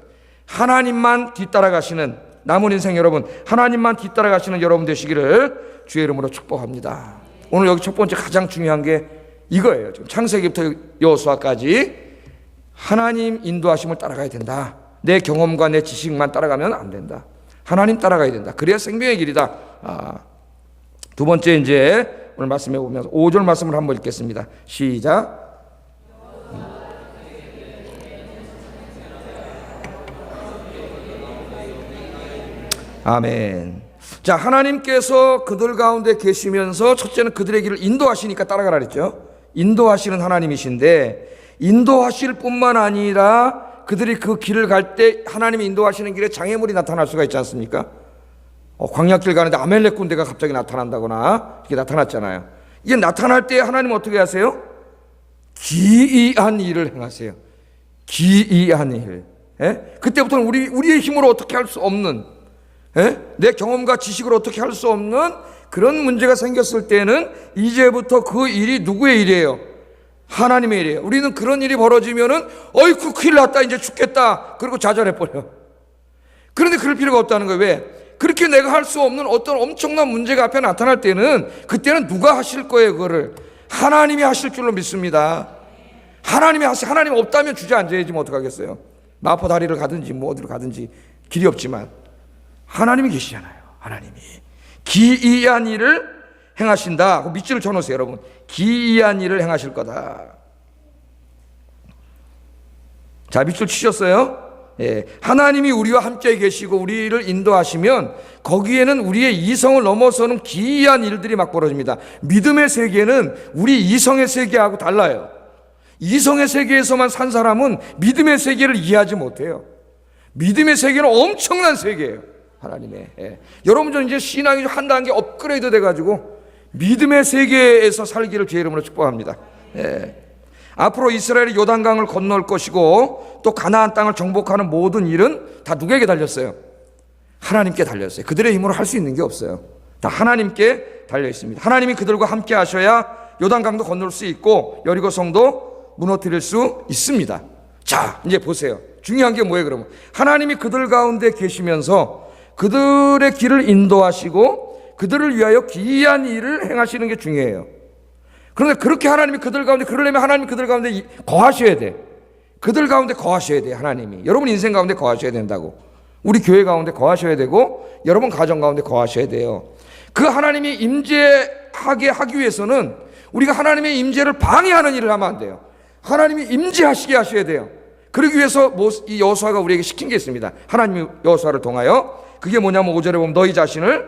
하나님만 뒤따라가시는 남은 인생 여러분 하나님만 뒤따라가시는 여러분 되시기를 주의 이름으로 축복합니다. 오늘 여기 첫 번째 가장 중요한 게 이거예요. 지금 창세기부터 여호수아까지 하나님 인도하심을 따라가야 된다. 내 경험과 내 지식만 따라가면 안 된다. 하나님 따라가야 된다. 그래야 생명의 길이다. 두 번째 이제 오늘 말씀해 보면서 5절 말씀을 한번 읽겠습니다. 시작. 아멘. 자, 하나님께서 그들 가운데 계시면서 첫째는 그들의 길을 인도하시니까 따라가라 그랬죠. 인도하시는 하나님이신데 인도하실 뿐만 아니라 그들이 그 길을 갈 때 하나님이 인도하시는 길에 장애물이 나타날 수가 있지 않습니까? 광야길 가는데 아멜렉 군대가 갑자기 나타난다거나 이렇게 나타났잖아요. 이게 나타날 때 하나님은 어떻게 하세요? 기이한 일을 행하세요. 기이한 일. 그때부터는 우리의 힘으로 어떻게 할 수 없는, 내 경험과 지식으로 어떻게 할 수 없는 그런 문제가 생겼을 때는 이제부터 그 일이 누구의 일이에요? 하나님의 일이에요. 우리는 그런 일이 벌어지면은 어이쿠 큰일 났다 이제 죽겠다 그리고 좌절해버려. 그런데 그럴 필요가 없다는 거예요. 왜? 그렇게 내가 할 수 없는 어떤 엄청난 문제가 앞에 나타날 때는 그때는 누가 하실 거예요? 그거를 하나님이 하실 줄로 믿습니다. 하나님이 하시. 하나님 없다면 주저앉아야지 뭐 어떡하겠어요. 마포 다리를 가든지 뭐 어디로 가든지 길이 없지만 하나님이 계시잖아요. 하나님이 기이한 일을 행하신다. 밑줄을 쳐놓으세요, 여러분. 기이한 일을 행하실 거다. 자, 밑줄 치셨어요? 예, 하나님이 우리와 함께 계시고 우리를 인도하시면 거기에는 우리의 이성을 넘어서는 기이한 일들이 막 벌어집니다. 믿음의 세계는 우리 이성의 세계하고 달라요. 이성의 세계에서만 산 사람은 믿음의 세계를 이해하지 못해요. 믿음의 세계는 엄청난 세계예요. 하나님의. 여러분 좀 이제 신앙이 한 단계 업그레이드 돼가지고 믿음의 세계에서 살기를 주의 이름으로 축복합니다. 앞으로 이스라엘이 요단강을 건널 것이고 또 가나안 땅을 정복하는 모든 일은 다 누구에게 달렸어요? 하나님께 달렸어요. 그들의 힘으로 할 수 있는 게 없어요. 다 하나님께 달려 있습니다. 하나님이 그들과 함께 하셔야 요단강도 건널 수 있고 여리고 성도 무너뜨릴 수 있습니다. 자, 이제 보세요. 중요한 게 뭐예요, 그러면? 하나님이 그들 가운데 계시면서 그들의 길을 인도하시고 그들을 위하여 기이한 일을 행하시는 게 중요해요. 그런데 그렇게 하나님이 그들 가운데, 그러려면 하나님이 그들 가운데 거하셔야 돼. 그들 가운데 거하셔야 돼, 하나님이. 여러분 인생 가운데 거하셔야 된다고. 우리 교회 가운데 거하셔야 되고 여러분 가정 가운데 거하셔야 돼요. 그 하나님이 임재하게 하기 위해서는 우리가 하나님의 임재를 방해하는 일을 하면 안 돼요. 하나님이 임재하시게 하셔야 돼요. 그러기 위해서 이 여호수아가 우리에게 시킨 게 있습니다. 하나님이 여호수아를 통하여. 그게 뭐냐면 5절에 보면 너희 자신을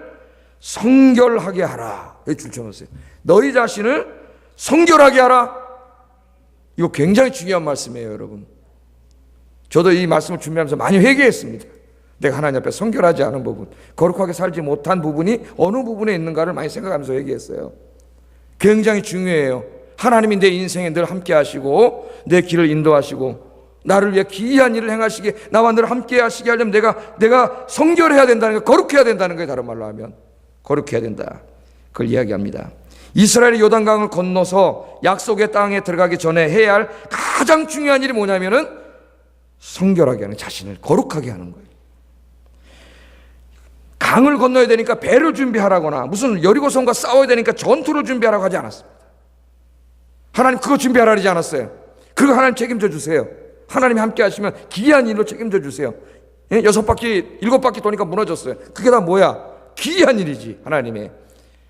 성결하게 하라. 여기 줄쳐놓으세요. 너희 자신을 성결하게 하라. 이거 굉장히 중요한 말씀이에요, 여러분. 저도 이 말씀을 준비하면서 많이 회개했습니다. 내가 하나님 앞에 성결하지 않은 부분, 거룩하게 살지 못한 부분이 어느 부분에 있는가를 많이 생각하면서 회개했어요. 굉장히 중요해요. 하나님이 내 인생에 늘 함께 하시고 내 길을 인도하시고 나를 위해 기이한 일을 행하시게, 나와 늘 함께 하시게 하려면 내가 성결해야 된다는 거예요. 거룩해야 된다는 거예요. 다른 말로 하면 거룩해야 된다. 그걸 이야기합니다. 이스라엘이 요단강을 건너서 약속의 땅에 들어가기 전에 해야 할 가장 중요한 일이 뭐냐면은 성결하게 하는, 자신을 거룩하게 하는 거예요. 강을 건너야 되니까 배를 준비하라거나 무슨 여리고성과 싸워야 되니까 전투를 준비하라고 하지 않았습니다. 하나님 그거 준비하라 하지 않았어요. 그거 하나님 책임져 주세요. 하나님이 함께 하시면 기이한 일로 책임져 주세요. 6바퀴 7바퀴 도니까 무너졌어요. 그게 다 뭐야? 기이한 일이지, 하나님의.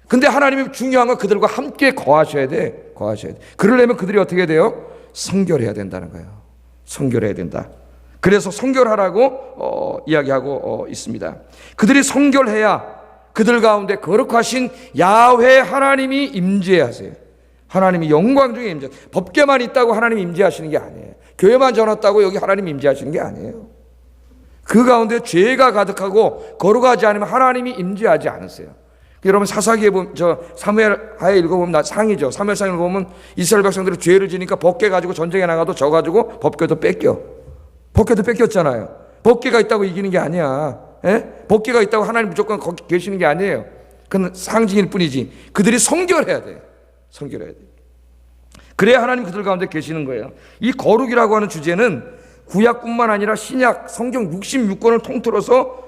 근데 하나님이 중요한 건 그들과 함께 거하셔야 돼. 거하셔야 돼. 그러려면 그들이 어떻게 돼요? 성결해야 된다는 거예요. 성결해야 된다. 그래서 성결하라고 이야기하고 있습니다. 그들이 성결해야 그들 가운데 거룩하신 야훼 하나님이 임재하세요. 하나님이 영광 중에 임재. 법궤만 있다고 하나님이 임재하시는 게 아니에요. 교회만 전했다고 여기 하나님이 임재하시는 게 아니에요. 그 가운데 죄가 가득하고 거룩하지 않으면 하나님이 임재하지 않으세요. 여러분 사사기에 보면, 사무엘하에 읽어보면 상이죠. 사무엘상 읽어보면 이스라엘 백성들이 죄를 지니까 법궤 가지고 전쟁에 나가도 져가지고 법궤도 뺏겨. 법궤도 뺏겼잖아요. 법궤가 있다고 이기는 게 아니야. 법궤가 있다고 하나님 무조건 거기 계시는 게 아니에요. 그건 상징일 뿐이지. 그들이 성결해야 돼. 성결해야 돼. 그래야 하나님 그들 가운데 계시는 거예요. 이 거룩이라고 하는 주제는 구약뿐만 아니라 신약, 성경 66권을 통틀어서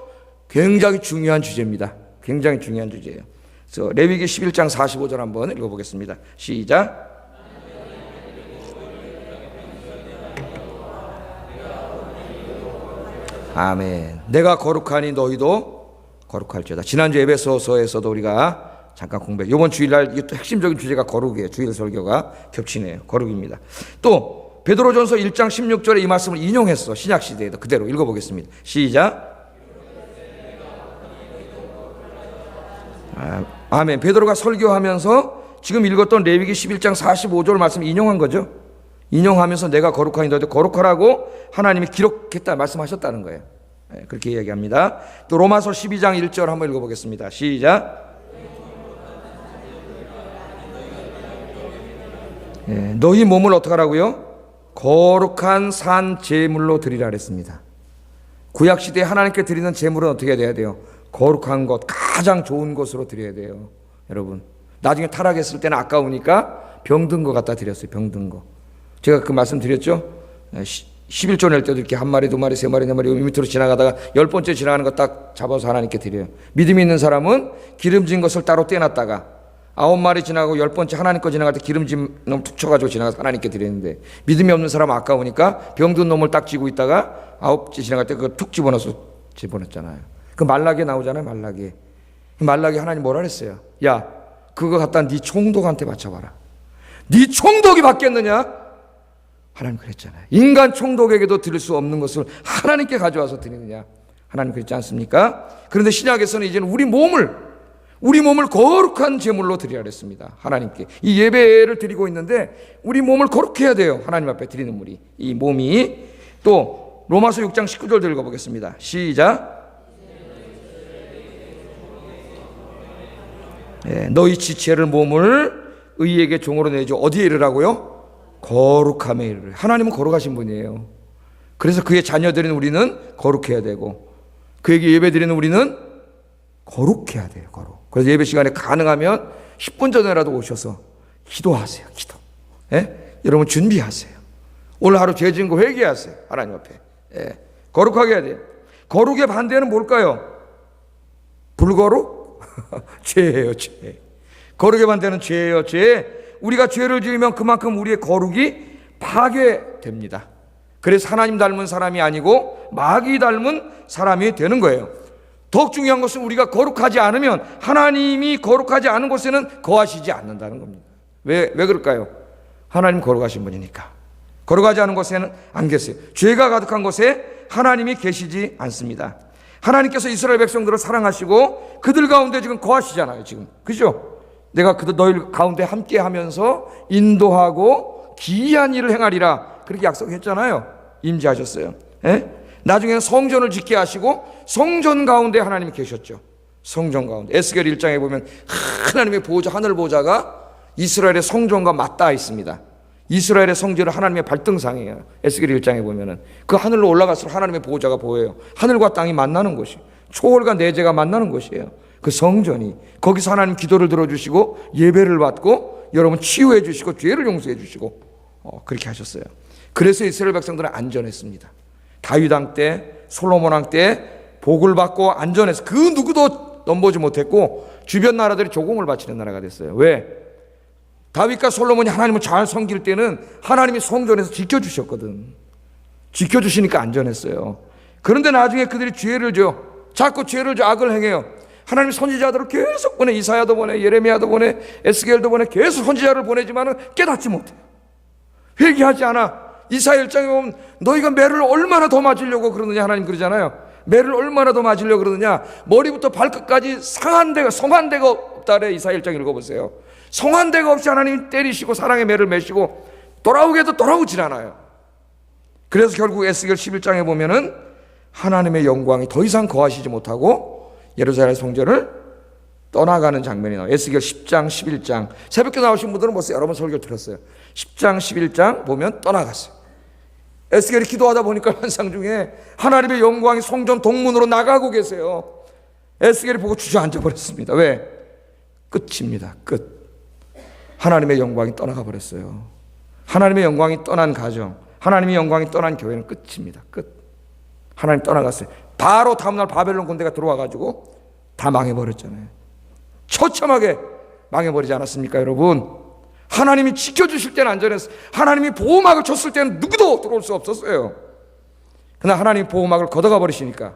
굉장히 중요한 주제입니다. 굉장히 중요한 주제예요. 그래서 레위기 11장 45절 한번 읽어보겠습니다. 시작. 아멘. 내가 거룩하니 너희도 거룩할지어다. 지난주 에베소서에서도 우리가 잠깐 공부해. 이번 주일날 이게 또 핵심적인 주제가 거룩이에요. 주일 설교가 겹치네요. 거룩입니다. 또 베드로전서 1장 16절에 이 말씀을 인용했어. 신약 시대에도 그대로 읽어보겠습니다. 시작. 아멘. 베드로가 설교하면서 지금 읽었던 레위기 11장 45절 말씀 인용한 거죠. 인용하면서 내가 거룩하니 너희도 거룩하라고 하나님이 기록했다 말씀하셨다는 거예요. 네, 그렇게 이야기합니다. 또 로마서 12장 1절 한번 읽어보겠습니다. 시작. 네, 너희 몸을 어떻게 하라고요? 거룩한 산 제물로 드리라 그랬습니다. 구약시대에 하나님께 드리는 제물은 어떻게 해야 돼요? 거룩한 것, 가장 좋은 것으로 드려야 돼요. 여러분, 나중에 타락했을 때는 아까우니까 병든 거 갖다 드렸어요. 병든 거. 제가 그 말씀 드렸죠? 11조 낼 때도 이렇게 한 마리, 두 마리, 세 마리, 네 마리 밑으로 지나가다가 10번째 지나가는 거 딱 잡아서 하나님께 드려요. 믿음이 있는 사람은 기름진 것을 따로 떼놨다가 9마리 지나가고 10번째 하나님 거 지나갈 때 기름진 놈 툭 쳐가지고 지나가서 하나님께 드리는데, 믿음이 없는 사람은 아까우니까 병든 놈을 딱 쥐고 있다가 9째 지나갈 때 그거 툭 집어넣었잖아요. 그 말라기에 나오잖아요. 말라기 하나님 뭐라 그랬어요? 야, 그거 갖다 네 총독한테 바쳐봐라. 네 총독이 받겠느냐? 하나님 그랬잖아요. 인간 총독에게도 드릴 수 없는 것을 하나님께 가져와서 드리느냐? 하나님 그랬지 않습니까? 그런데 신약에서는 이제는 우리 몸을 거룩한 제물로 드리라 그랬습니다. 하나님께. 이 예배를 드리고 있는데 우리 몸을 거룩해야 돼요. 하나님 앞에 드리는 물이. 이 몸이. 또 로마서 6장 19절 읽어보겠습니다. 시작. 네, 너희 지체를 몸을 의에게 종으로 내줘. 어디에 이르라고요? 거룩함에 이르라. 하나님은 거룩하신 분이에요. 그래서 그의 자녀들인 우리는 거룩해야 되고, 그에게 예배드리는 우리는 거룩해야 돼요. 거룩. 그래서 예배 시간에 가능하면 10분 전에라도 오셔서 기도하세요. 기도. 예? 여러분 준비하세요. 오늘 하루 죄 지은 거 회개하세요. 하나님 앞에. 예. 거룩하게 해야 돼요. 거룩의 반대는 뭘까요? 불거룩? 죄예요. 죄. 거룩의 반대는 죄예요. 죄. 우리가 죄를 지으면 그만큼 우리의 거룩이 파괴됩니다. 그래서 하나님 닮은 사람이 아니고 마귀 닮은 사람이 되는 거예요. 더욱 중요한 것은 우리가 거룩하지 않으면 하나님이 거룩하지 않은 곳에는 거하시지 않는다는 겁니다. 왜 그럴까요? 하나님 거룩하신 분이니까. 거룩하지 않은 곳에는 안 계세요. 죄가 가득한 곳에 하나님이 계시지 않습니다. 하나님께서 이스라엘 백성들을 사랑하시고 그들 가운데 지금 거하시잖아요. 지금. 그죠? 내가 너희 가운데 함께 하면서 인도하고 기이한 일을 행하리라. 그렇게 약속했잖아요. 임재하셨어요. 예? 나중에는 성전을 짓게 하시고 성전 가운데 하나님이 계셨죠. 성전 가운데. 에스겔 1장에 보면 하나님의 보호자, 하늘 보호자가 이스라엘의 성전과 맞닿아 있습니다. 이스라엘의 성전은 하나님의 발등상이에요. 에스겔 1장에 보면은 그 하늘로 올라갈수록 하나님의 보호자가 보여요. 하늘과 땅이 만나는 곳이, 초월과 내재가 만나는 곳이에요. 그 성전이. 거기서 하나님 기도를 들어주시고 예배를 받고 여러분 치유해 주시고 죄를 용서해 주시고 그렇게 하셨어요. 그래서 이스라엘 백성들은 안전했습니다. 다윗 왕 때, 솔로몬 왕 때 복을 받고 안전해서 그 누구도 넘보지 못했고 주변 나라들이 조공을 바치는 나라가 됐어요. 왜? 다윗과 솔로몬이 하나님을 잘 섬길 때는 하나님이 성전에서 지켜주셨거든. 지켜주시니까 안전했어요. 그런데 나중에 그들이 죄를 져요. 자꾸 죄를 져 악을 행해요. 하나님 선지자들을 계속 보내. 이사야도 보내, 예레미야도 보내, 에스겔도 보내. 계속 선지자를 보내지만은 깨닫지 못해. 회개하지 않아. 이사야 1장에 보면 너희가 매를 얼마나 더 맞으려고 그러느냐 하나님 그러잖아요. 매를 얼마나 더 맞으려고 그러느냐. 머리부터 발끝까지 성한 데가 없다래. 이사야 1장 읽어보세요. 성한 데가 없이 하나님이 때리시고 사랑의 매를 매시고 돌아오게도 돌아오질 않아요. 그래서 결국 에스겔 11장에 보면은 하나님의 영광이 더 이상 거하시지 못하고 예루살렘 성전을 떠나가는 장면이 나와요. 에스겔 10장, 11장. 새벽에 나오신 분들은 벌써 여러 번 설교 들었어요. 10장, 11장 보면 떠나갔어요. 에스겔이 기도하다 보니까 환상 중에 하나님의 영광이 성전 동문으로 나가고 계세요. 에스겔이 보고 주저앉아 버렸습니다. 왜? 끝입니다. 끝. 하나님의 영광이 떠나가 버렸어요. 하나님의 영광이 떠난 가정, 하나님의 영광이 떠난 교회는 끝입니다. 끝. 하나님 떠나갔어요. 바로 다음날 바벨론 군대가 들어와가지고 다 망해버렸잖아요. 처참하게 망해버리지 않았습니까, 여러분? 하나님이 지켜주실 때는 안전했어요. 하나님이 보호막을 쳤을 때는 누구도 들어올 수 없었어요. 그러나 하나님이 보호막을 걷어가 버리시니까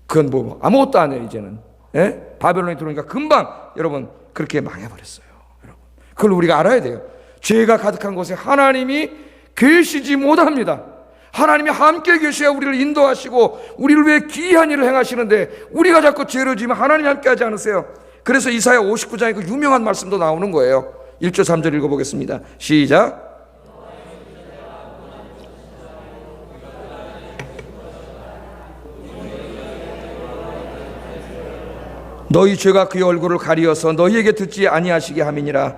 그건 뭐 아무것도 안 해요, 이제는. 예? 바벨론이 들어오니까 금방 여러분 그렇게 망해버렸어요. 여러분, 그걸 우리가 알아야 돼요. 죄가 가득한 곳에 하나님이 계시지 못합니다. 하나님이 함께 계셔야 우리를 인도하시고 우리를 위해 기이한 일을 행하시는데, 우리가 자꾸 죄를 지으면 하나님이 함께 하지 않으세요? 그래서 이사야 59장에 그 유명한 말씀도 나오는 거예요. 1절 3절 읽어보겠습니다. 시작. 너희 죄가 그의 얼굴을 가리어서 너희에게 듣지 아니하시게 함이니라.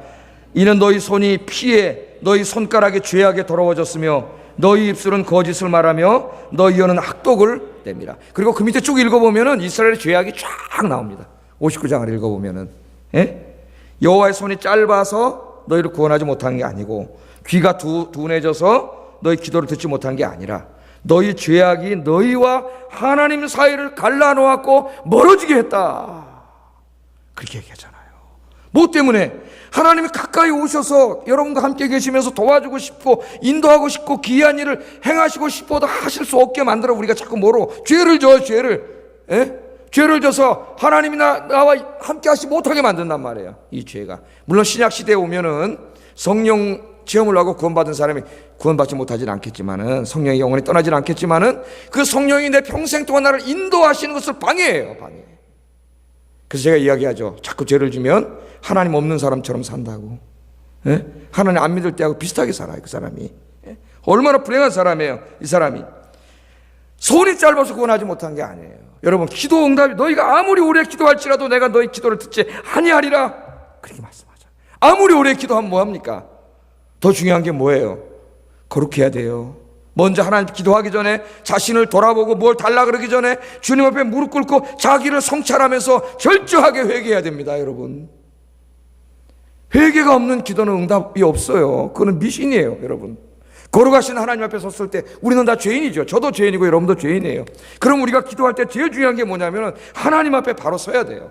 이는 너희 손이 피에 너희 손가락이 죄악에 더러워졌으며 너희 입술은 거짓을 말하며 너희 혀는 악독을 냅니다. 그리고 그 밑에 쭉 읽어보면은 이스라엘의 죄악이 쫙 나옵니다. 59장을 읽어보면은, 예? 여호와의 손이 짧아서 너희를 구원하지 못한 게 아니고, 귀가 둔해져서 너희 기도를 듣지 못한 게 아니라, 너희 죄악이 너희와 하나님 사이를 갈라놓았고 멀어지게 했다. 그렇게 얘기하잖아요. 뭐 때문에? 하나님이 가까이 오셔서 여러분과 함께 계시면서 도와주고 싶고 인도하고 싶고 기이한 일을 행하시고 싶어도 하실 수 없게 만들어 우리가 자꾸 뭐로? 죄를 져요, 죄를. 예? 죄를 져서 하나님이 나와 함께 하시 못하게 만든단 말이에요, 이 죄가. 물론 신약 시대에 오면은 성령 체험을 하고 구원받은 사람이 구원받지 못하지는 않겠지만은, 성령이 영원히 떠나지는 않겠지만은, 그 성령이 내 평생 동안 나를 인도하시는 것을 방해해요, 방해. 그래서 제가 이야기하죠. 자꾸 죄를 지면 하나님 없는 사람처럼 산다고. 예? 하나님 안 믿을 때하고 비슷하게 살아요, 그 사람이. 예? 얼마나 불행한 사람이에요, 이 사람이. 손이 짧아서 구원하지 못한 게 아니에요. 여러분, 기도 응답이, 너희가 아무리 오래 기도할지라도 내가 너희 기도를 듣지 아니하리라, 그렇게 말씀하죠. 아무리 오래 기도하면 뭐합니까? 더 중요한 게 뭐예요? 거룩해야 돼요. 먼저 하나님 기도하기 전에 자신을 돌아보고 뭘 달라 그러기 전에 주님 앞에 무릎 꿇고 자기를 성찰하면서 철저하게 회개해야 됩니다, 여러분. 회개가 없는 기도는 응답이 없어요. 그거는 미신이에요, 여러분. 거룩하신 하나님 앞에 섰을 때 우리는 다 죄인이죠. 저도 죄인이고 여러분도 죄인이에요. 그럼 우리가 기도할 때 제일 중요한 게 뭐냐면 하나님 앞에 바로 서야 돼요.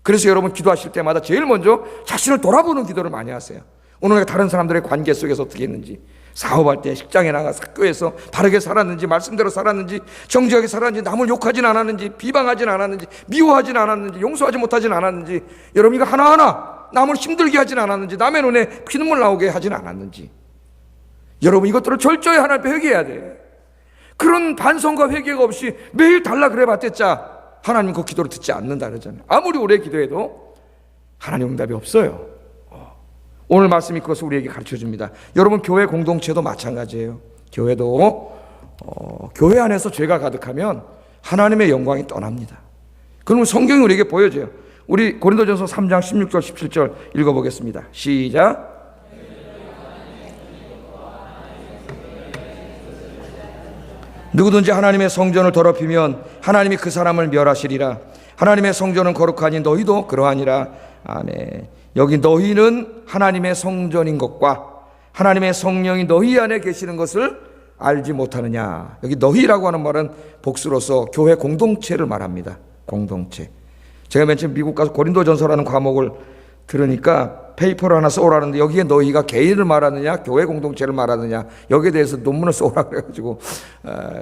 그래서 여러분 기도하실 때마다 제일 먼저 자신을 돌아보는 기도를 많이 하세요. 오늘 내가 다른 사람들의 관계 속에서 어떻게 했는지, 사업할 때, 직장에 나가 학교에서 바르게 살았는지, 말씀대로 살았는지, 정직하게 살았는지, 남을 욕하진 않았는지, 비방하진 않았는지, 미워하진 않았는지, 용서하지 못하진 않았는지, 여러분 이거 하나하나 남을 힘들게 하진 않았는지, 남의 눈에 피눈물 나오게 하진 않았는지, 여러분 이것들을 철저히 하나님 앞에 회개해야 돼. 그런 반성과 회개가 없이 매일 달라 그래 봤댔자 하나님 그 기도를 듣지 않는다 그러잖아요. 아무리 오래 기도해도 하나님 응답이 없어요. 오늘 말씀이 그것을 우리에게 가르쳐줍니다. 여러분, 교회 공동체도 마찬가지예요. 교회도 교회 안에서 죄가 가득하면 하나님의 영광이 떠납니다. 그러면 성경이 우리에게 보여줘요. 우리 고린도전서 3장 16절 17절 읽어보겠습니다. 시작. 누구든지 하나님의 성전을 더럽히면 하나님이 그 사람을 멸하시리라. 하나님의 성전은 거룩하니 너희도 그러하니라. 아멘. 여기 너희는 하나님의 성전인 것과 하나님의 성령이 너희 안에 계시는 것을 알지 못하느냐. 여기 너희라고 하는 말은 복수로서 교회 공동체를 말합니다. 공동체. 제가 맨 처음 미국 가서 고린도전서라는 과목을 들으니까 페이퍼를 하나 써오라는데 여기에 너희가 개인을 말하느냐 교회 공동체를 말하느냐 여기에 대해서 논문을 써오라 그래가지고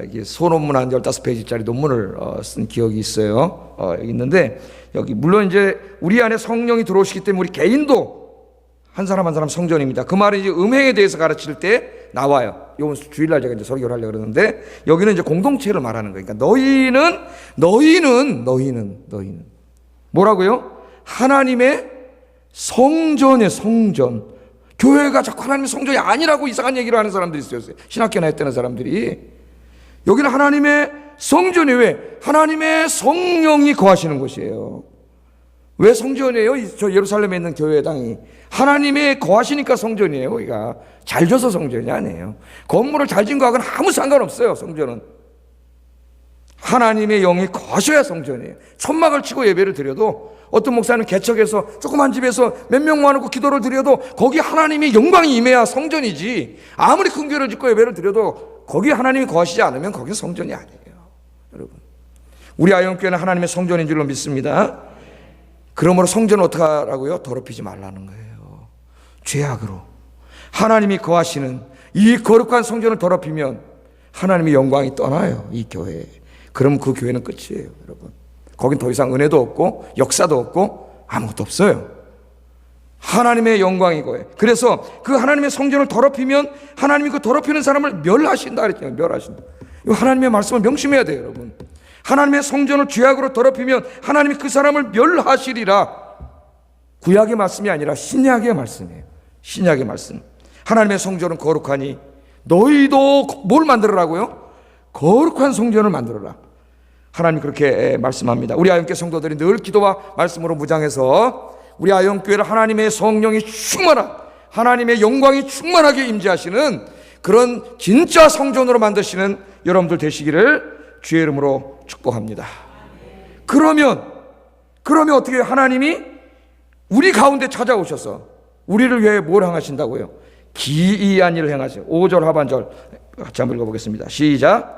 이게 소논문 한 15페이지짜리 논문을 쓴 기억이 있어요. 있는데 여기 물론 이제 우리 안에 성령이 들어오시기 때문에 우리 개인도 한 사람 한 사람 성전입니다. 그 말은 이제 음행에 대해서 가르칠 때 나와요. 이번 주일날 제가 이제 설교를 하려고 그러는데 여기는 이제 공동체를 말하는 거니까 너희는 뭐라고요? 하나님의 성전의 성전. 교회가 자꾸 하나님의 성전이 아니라고 이상한 얘기를 하는 사람들이 있어요. 신학교나 했다는 사람들이. 여기는 하나님의 성전이 왜? 하나님의 성령이 거하시는 곳이에요. 왜 성전이에요? 저 예루살렘에 있는 교회당이 하나님의 거하시니까 성전이에요. 우리가 잘 져서 성전이 아니에요. 건물을 잘 진 거하고는 아무 상관없어요. 성전은 하나님의 영이 거하셔야 성전이에요. 천막을 치고 예배를 드려도 어떤 목사는 개척해서 조그만 집에서 몇 명 모아놓고 기도를 드려도 거기 하나님의 영광이 임해야 성전이지. 아무리 큰 교회를 짓고 예배를 드려도 거기 하나님이 거하시지 않으면 거긴 성전이 아니에요. 여러분, 우리 아영교회는 하나님의 성전인 줄로 믿습니다. 그러므로 성전을 어떻게 하라고요? 더럽히지 말라는 거예요. 죄악으로. 하나님이 거하시는 이 거룩한 성전을 더럽히면 하나님의 영광이 떠나요, 이 교회에. 그럼 그 교회는 끝이에요, 여러분. 거긴 더 이상 은혜도 없고 역사도 없고 아무것도 없어요. 하나님의 영광이 거예요. 그래서 그 하나님의 성전을 더럽히면 하나님이 그 더럽히는 사람을 멸하신다 그랬잖아요. 멸하신다. 이 하나님의 말씀을 명심해야 돼요, 여러분. 하나님의 성전을 죄악으로 더럽히면 하나님이 그 사람을 멸하시리라. 구약의 말씀이 아니라 신약의 말씀이에요. 신약의 말씀. 하나님의 성전은 거룩하니 너희도 뭘 만들어라고요? 거룩한 성전을 만들어라. 하나님 그렇게 말씀합니다. 우리 아영교회 성도들이 늘 기도와 말씀으로 무장해서 우리 아영교회를 하나님의 성령이 충만한, 하나님의 영광이 충만하게 임재하시는 그런 진짜 성전으로 만드시는 여러분들 되시기를 주의 이름으로 축복합니다. 그러면 어떻게 해요? 하나님이 우리 가운데 찾아오셔서 우리를 위해 뭘 행하신다고요? 기이한 일을 행하세요. 5절 하반절 같이 한번 읽어보겠습니다. 시작.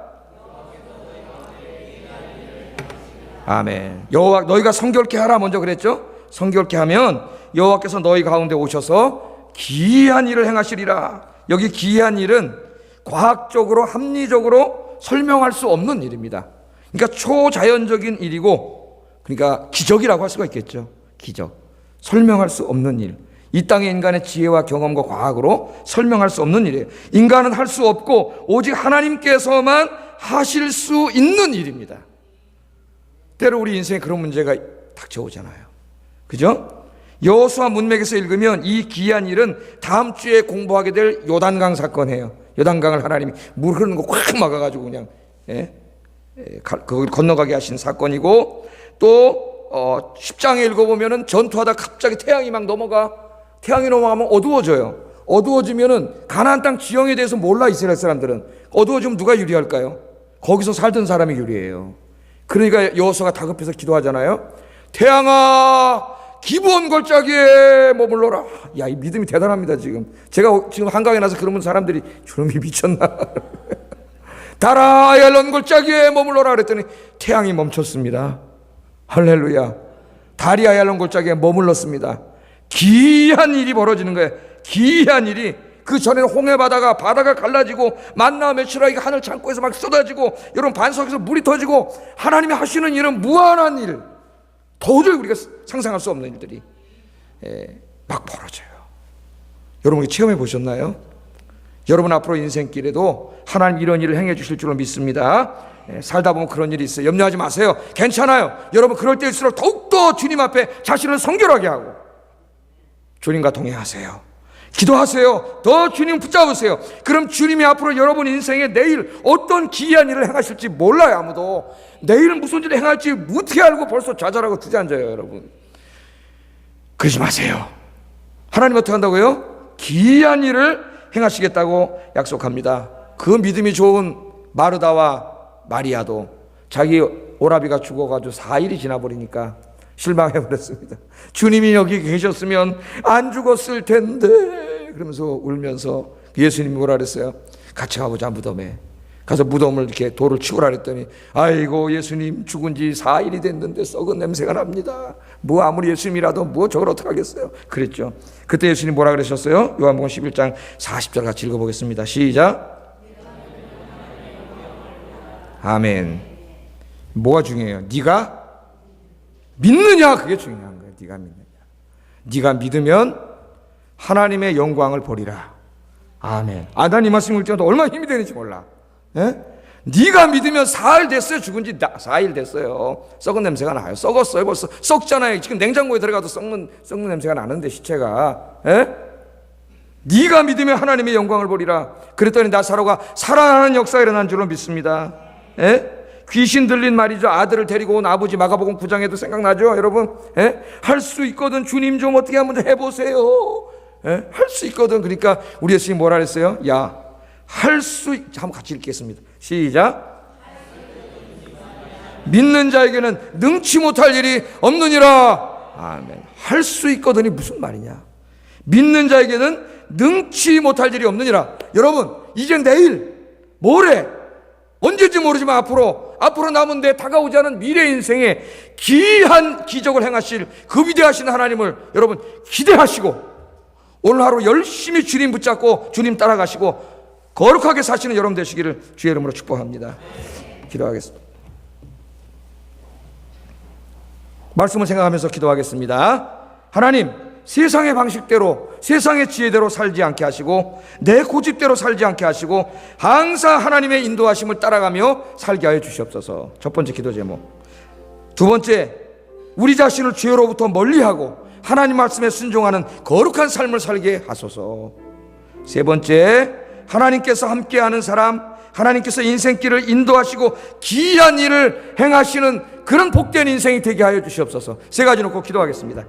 아멘. 여호와 너희가 성결케 하라 먼저 그랬죠? 성결케 하면 여호와께서 너희 가운데 오셔서 기이한 일을 행하시리라. 여기 기이한 일은 과학적으로 합리적으로 설명할 수 없는 일입니다. 그러니까 초자연적인 일이고, 그러니까 기적이라고 할 수가 있겠죠. 기적. 설명할 수 없는 일. 이 땅의 인간의 지혜와 경험과 과학으로 설명할 수 없는 일이에요. 인간은 할 수 없고 오직 하나님께서만 하실 수 있는 일입니다. 때로 우리 인생에 그런 문제가 닥쳐오잖아요. 그죠? 여호수아 문맥에서 읽으면 이 기이한 일은 다음 주에 공부하게 될 요단강 사건이에요. 요단강을 하나님이 물 흐르는 거 꽉 막아가지고 그냥 그걸 건너가게 하신 사건이고, 또 10장에 읽어보면은 전투하다 갑자기 태양이 막 넘어가. 태양이 넘어가면 어두워져요. 어두워지면은 가나안 땅 지형에 대해서 몰라. 이스라엘 사람들은 어두워지면 누가 유리할까요? 거기서 살던 사람이 유리해요. 그러니까 여호수아가 다급해서 기도하잖아요. 태양아, 기브온 골짜기에 머물러라. 야, 이 믿음이 대단합니다. 제가 지금 한강에 나서 그러면 사람들이 저놈이 미쳤나. 달아, 아얄론 골짜기에 머물러라 그랬더니 태양이 멈췄습니다. 할렐루야. 달이 아얄론 골짜기에 머물렀습니다. 기이한 일이 벌어지는 거예요. 기이한 일이. 그 전에는 홍해 바다가 갈라지고 만나 메추라기가 하늘 창고에서 막 쏟아지고 여러분 반석에서 물이 터지고 하나님이 하시는 일은 무한한 일, 도저히 우리가 상상할 수 없는 일들이 막 벌어져요. 여러분 체험해 보셨나요? 여러분 앞으로 인생길에도 하나님 이런 일을 행해 주실 줄로 믿습니다. 살다 보면 그런 일이 있어요. 염려하지 마세요. 괜찮아요. 여러분 그럴 때일수록 더욱더 주님 앞에 자신을 성결하게 하고 주님과 동행하세요. 기도하세요. 더 주님 붙잡으세요. 그럼 주님이 앞으로 여러분 인생에 내일 어떤 기이한 일을 행하실지 몰라요. 아무도. 내일은 무슨 일을 행할지 어떻게 알고 벌써 좌절하고 주저앉아요. 여러분 그러지 마세요. 하나님 어떻게 한다고요? 기이한 일을 행하시겠다고 약속합니다. 그 믿음이 좋은 마르다와 마리아도 자기 오라비가 죽어가지고 4일이 지나버리니까 실망해버렸습니다. 주님이 여기 계셨으면 안 죽었을 텐데 그러면서 울면서 예수님이 뭐라 그랬어요? 같이 가보자 무덤에. 가서 무덤을 이렇게 돌을 치우라 그랬더니 아이고 예수님 죽은 지 4일이 됐는데 썩은 냄새가 납니다. 뭐 아무리 예수님이라도 뭐 저걸 어떡하겠어요? 그랬죠. 그때 예수님 뭐라 그러셨어요? 요한복음 11장 40절 같이 읽어보겠습니다. 시작. 아멘. 뭐가 중요해요? 네가 믿느냐, 그게 중요한 거예요. 네가 믿느냐. 네가 믿으면 하나님의 영광을 보리라. 아멘. 난 이 말씀 읽을 때마다 얼마나 힘이 되는지 몰라. 네가 믿으면 4일 됐어요. 죽은 지 4일 됐어요. 썩은 냄새가 나요. 썩었어요. 벌써 썩잖아요. 지금 냉장고에 들어가도 썩는 냄새가 나는데 시체가. 네가 믿으면 하나님의 영광을 보리라. 그랬더니 나사로가 살아나는 역사가 일어난 줄로 믿습니다. 귀신 들린 말이죠. 아들을 데리고 온 아버지 마가복음 9장에도 생각나죠, 여러분? 할 수 있거든. 주님 좀 어떻게 한번 해보세요. 할 수 있거든. 그러니까 우리 예수님 뭐라 그랬어요? 야, 한번 같이 읽겠습니다. 시작. 믿는 자에게는 능치 못할 일이 없느니라. 아멘. 할 수 있거든이 무슨 말이냐? 믿는 자에게는 능치 못할 일이 없느니라. 여러분, 이제 내일, 모레, 언제인지 모르지만 앞으로 앞으로 남은 데 다가오지 않은 미래 인생에 귀한 기적을 행하실 그 위대하신 하나님을 여러분 기대하시고 오늘 하루 열심히 주님 붙잡고 주님 따라가시고 거룩하게 사시는 여러분 되시기를 주의 이름으로 축복합니다. 기도하겠습니다. 말씀을 생각하면서 기도하겠습니다. 하나님, 세상의 방식대로 세상의 지혜대로 살지 않게 하시고 내 고집대로 살지 않게 하시고 항상 하나님의 인도하심을 따라가며 살게 하여 주시옵소서. 첫 번째 기도 제목. 두 번째, 우리 자신을 죄로부터 멀리하고 하나님 말씀에 순종하는 거룩한 삶을 살게 하소서. 세 번째, 하나님께서 함께하는 사람, 하나님께서 인생길을 인도하시고 기이한 일을 행하시는 그런 복된 인생이 되게 하여 주시옵소서. 세 가지 놓고 기도하겠습니다.